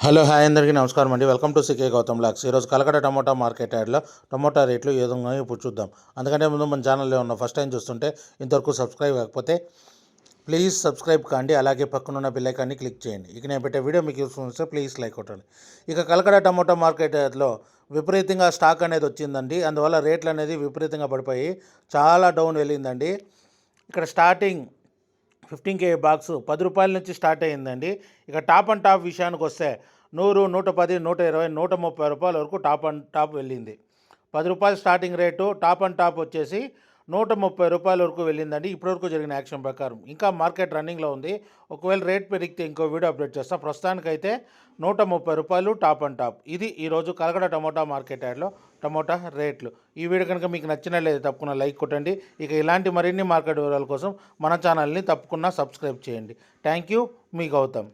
Hello hi అందరికీ నమస్కారం అండి. వెల్కమ్ టు సికే గౌతమ్ లాక్స్. ఈరోజు కలకడ టమోటా మార్కెట్ యార్డ్లో టమోటా రేట్లు ఏ విధంగా ఇప్పుడు చూద్దాం. అందుకంటే ముందు మన ఛానల్లో ఉన్న ఫస్ట్ టైం చూస్తుంటే ఇంతవరకు సబ్స్క్రైబ్ కాకపోతే ప్లీజ్ సబ్స్క్రైబ్ కాండి. అలాగే పక్కనున్న బెల్ ఐకాన్ని క్లిక్ చేయండి. ఇక నేను పెట్టే వీడియో మీకు యూస్ఫుల్ వస్తే ప్లీజ్ లైక్ కొట్టండి. ఇక కలకడ టమోటా మార్కెట్ యార్డ్లో విపరీతంగా స్టాక్ అనేది వచ్చిందండి. అందువల్ల రేట్లు అనేది విపరీతంగా పడిపోయి చాలా డౌన్ వెళ్ళిందండి. ఇక్కడ స్టార్టింగ్ 15 బాక్సు 10 రూపాయల నుంచి స్టార్ట్ అయ్యిందండి. ఇక టాప్ అండ్ టాప్ విషయానికి వస్తే 100, 110, 120, 130 రూపాయల వరకు టాప్ అండ్ టాప్ వెళ్ళింది. 10 రూపాయలు starting rate, top and top వచ్చేసి 130 రూపాయల వరకు వెళ్ళిందండి ఇప్పటివరకు జరిగిన యాక్షన్ ప్రకారం. ఇంకా మార్కెట్ రన్నింగ్లో ఉంది. ఒకవేళ రేట్ పెరిగితే ఇంకో వీడియో అప్డేట్ చేస్తాం. ప్రస్తుతానికైతే 130 రూపాయలు టాప్ అండ్ టాప్. ఇది ఈరోజు కలకడ టమోటా మార్కెట్ యార్డ్లో టమోటా రేట్లు. ఈ వీడియో కనుక మీకు నచ్చినట్లయితే తప్పకుండా లైక్ కొట్టండి. ఇక ఇలాంటి మరిన్ని మార్కెట్ వివరాల కోసం మన ఛానల్ని తప్పకుండా సబ్స్క్రైబ్ చేయండి. థ్యాంక్ యూ, మీ గౌతమ్.